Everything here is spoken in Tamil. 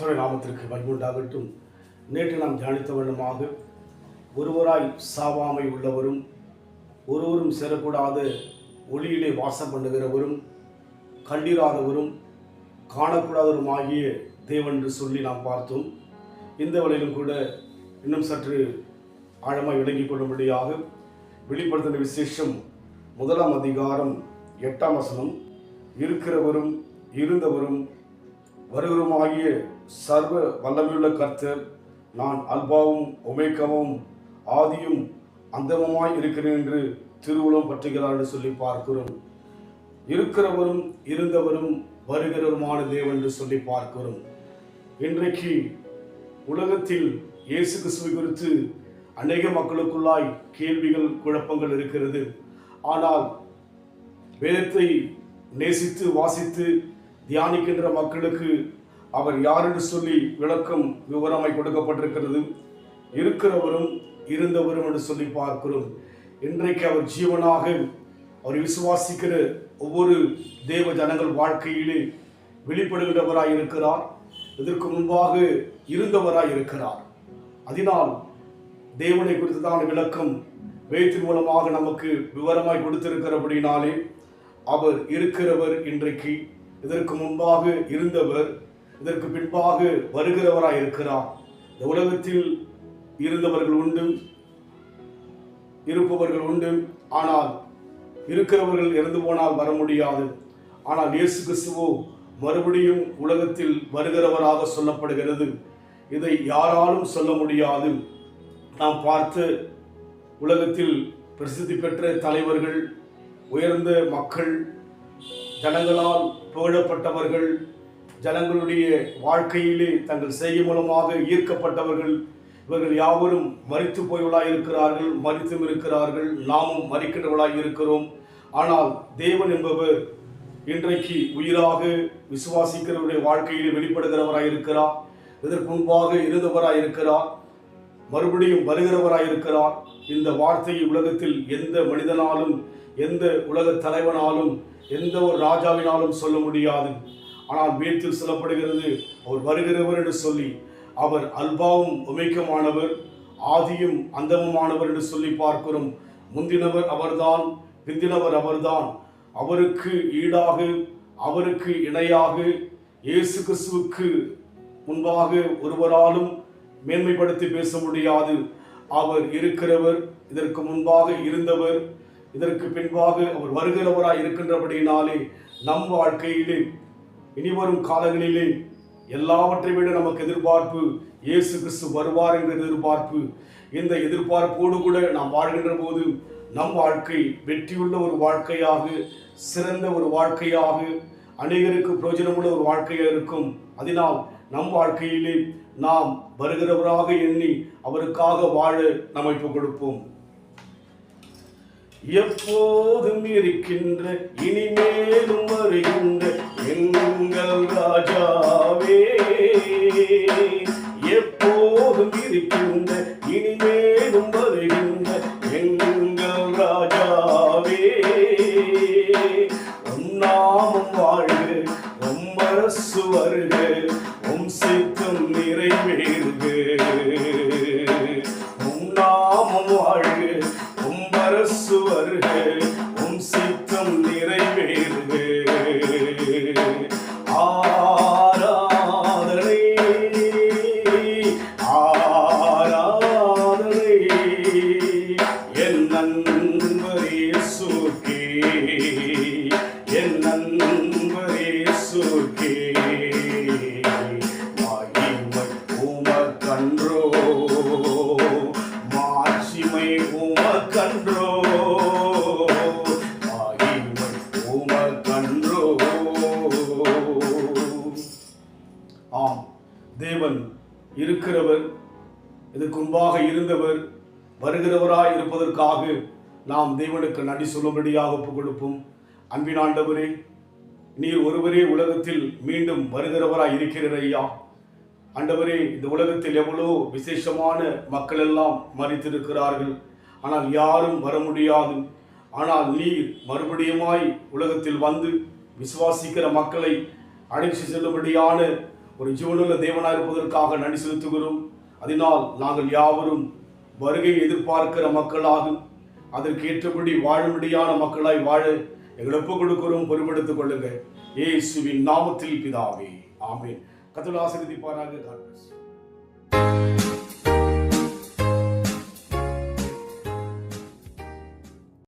கர்த்தருடைய நாமத்திற்கு மகிமை உண்டாகட்டும். நேற்று நாம் தியானித்த வண்ணமாக ஒருவராய் சாவாமை உள்ளவரும் ஒருவரும் சேரக்கூடாத ஒளியிலே வாசம் பண்ணுகிறவரும் கண்டிராதவரும் காணக்கூடாதவருமாகிய தேவன் என்று சொல்லி நாம் பார்த்தோம். இந்த வழியிலும் கூட இன்னும் சற்று ஆழமாய் விளங்கிக் கொள்ளும்படியாக வெளிப்படுத்தின விசேஷம் 1 அதிகாரம் 8 வசனம், இருக்கிறவரும் இருந்தவரும் வருகிறவருமாகிய சர்வ வல்லமையுள்ள கர்த்தர், நான் அல்பாவும் ஒமேகாவும் ஆதியும் அந்தமுமாய் இருக்கிறேன் என்று திருவுளம் பற்றுகிறார் என்று சொல்லி பார்க்கிறோம். இருக்கிறவரும் இருந்தவரும் வருகிறவருமான தேவன் என்று சொல்லி பார்க்கிறோம். இன்றைக்கு உலகத்தில் இயேசு கிறிஸ்துவை குறித்து அநேக மக்களுக்குள்ளாய் கேள்விகள், குழப்பங்கள் இருக்கிறது. ஆனால் வேதத்தை நேசித்து வாசித்து தியானிக்கின்ற மக்களுக்கு அவர் யார் என்று சொல்லி விளக்கம் விவரமாய் கொடுக்கப்பட்டிருக்கிறது. இருக்கிறவரும் இருந்தவரும் என்று சொல்லி பார்க்கிறோம். இன்றைக்கு அவர் ஜீவனாக அவர் விசுவாசிக்கிற ஒவ்வொரு தேவ ஜனங்கள் வாழ்க்கையிலே வெளிப்படுகின்றவராய் இருக்கிறார். இதற்கு முன்பாக இருந்தவராய் இருக்கிறார். அதனால் தேவனை குறித்ததான விளக்கம் வேதத்தின் மூலமாக நமக்கு விவரமாய் கொடுத்திருக்கிறபடினாலே அவர் இருக்கிறவர், இன்றைக்கு இதற்கு முன்பாக இருந்தவர், இதற்கு பின்பாக வருகிறவராய் இருக்கிறார். இந்த உலகத்தில் இருந்தவர்கள் உண்டு, இருப்பவர்கள் உண்டு. ஆனால் இருக்கிறவர்கள் இறந்து போனால் வர முடியாது. ஆனால் இயேசு கிறிஸ்துவோ மறுபடியும் உலகத்தில் வருகிறவராக சொல்லப்படுகிறது. இதை யாராலும் சொல்ல முடியாது. நாம் பார்த்து உலகத்தில் பிரசித்தி பெற்ற தலைவர்கள், உயர்ந்த மக்கள், ஜனங்களால் புகழப்பட்டவர்கள், ஜனங்களுடைய வாழ்க்கையிலே தங்கள் செய்கை மூலமாக ஈர்க்கப்பட்டவர்கள், இவர்கள் யாவரும் மரித்து போய்வளாய் இருக்கிறார்கள், மரித்தும் இருக்கிறார்கள். நாமும் மரிக்கின்றவளாய் இருக்கிறோம். ஆனால் தேவன் என்பவர் இன்றைக்கு உயிராக விசுவாசிக்கிறவருடைய வாழ்க்கையிலே வெளிப்படுகிறவராய் இருக்கிறார். இதற்கு முன்பாக இருந்தவராய் இருக்கிறார், மறுபடியும் வருகிறவராய் இருக்கிறார். இந்த வார்த்தையை உலகத்தில் எந்த மனிதனாலும், எந்த உலக தலைவனாலும், எந்த ஒரு ராஜாவினாலும் சொல்ல முடியாது. ஆனால் வேதத்தில் சொல்லப்படுகிறது அவர் வருகிறவர் என்று சொல்லி. அவர் அல்பாவும் ஒமேகாவுமானவர், ஆதியும் அந்தமுமானவர் என்று சொல்லி பார்க்கிறோம். முந்தினவர் அவர்தான், பிந்தினவர் அவர்தான். அவருக்கு ஈடாக, அவருக்கு இணையாக இயேசு கிறிஸ்துவுக்கு முன்பாக ஒருவராலும் மேன்மைப்படுத்தி பேச முடியாது. அவர் இருக்கிறவர், இதற்கு முன்பாக இருந்தவர், இதற்கு பின்பாக அவர் வருகிறவராய் இருக்கின்றபடியினாலே நம் வாழ்க்கையிலே இனிவரும் காலங்களிலே எல்லாவற்றை விட நமக்கு எதிர்பார்ப்பு இயேசு கிறிஸ்து வருவார் என்ற எதிர்பார்ப்பு. இந்த எதிர்பார்ப்போடு கூட நாம் வாழ்கின்ற போது நம் வாழ்க்கை வெற்றியுள்ள ஒரு வாழ்க்கையாக, சிறந்த ஒரு வாழ்க்கையாக, அநேகருக்கு பிரயோஜனமுள்ள ஒரு வாழ்க்கையாக இருக்கும். அதனால் நம் வாழ்க்கையிலே நாம் வருகிறவராக எண்ணி அவருக்காக வாழ நம்மை கொடுப்போம். எப்போதும் இருக்கின்ற, இனிமேலும் வருகின்ற எங்கள் ராஜாவே, எப்போதும் இருக்கின்ற, இனிமேலும் வருகின்ற எங்கள் ராஜாவே, உம் நாமம் வாழ்க, உம் அரசு வருக, உம் சித்தம் நிறைவேறுக. உம் நாமம் வாழ்க, உம் அரசு வருக, உம் சித்தம் நிறைவேறுக. ஆராதனை ஆராதனை என் நண்பர் இயேசுவுக்கே, என் நண்பர் இயேசுவுக்கே. மகிமை உமக்கன்றோ, மாட்சிமை உமக்கன்றோ, மகிமை உமக்கன்றோ. ஆம், தேவன் இருக்கிறவர், இதற்கு முன்பாக இருந்தவர், வருகிறவராய் இருப்பதற்காக நாம் தேவனுக்கு நன்றி சொல்லும்படியாக ஒப்புக் கொடுப்போம். அன்பின் ஆண்டவரே, நீர் ஒருவரே உலகத்தில் மீண்டும் வருகிறவராய் இருக்கிறீர் ஐயா. ஆண்டவரே, இந்த உலகத்தில் எவ்வளோ விசேஷமான மக்கள் எல்லாம் மரித்திருக்கிறார்கள். ஆனால் யாரும் வர முடியாது. ஆனால் நீர் மறுபடியுமாய் உலகத்தில் வந்து விசுவாசிக்கிற மக்களை அழைத்து செல்லும்படியான ஒரு ஜீவனுள்ள தேவனாய் இருப்பதற்காக நன்றி செலுத்துகிறோம். அதனால் நாங்கள் யாவரும் வருகை எதிர்பார்க்கிற மக்களாகும் அதற்கு ஏற்றபடி வாழும்படியான மக்களாய் வாழ எங்களை ஒப்புக் கொடுக்கிறோம். பொறுப்படுத்திக் கொள்ளுங்க. இயேசுவின் நாமத்தில் பிதாவே, ஆமென். கர்த்தர் ஆசீர்வதிப்பாராக. God bless you.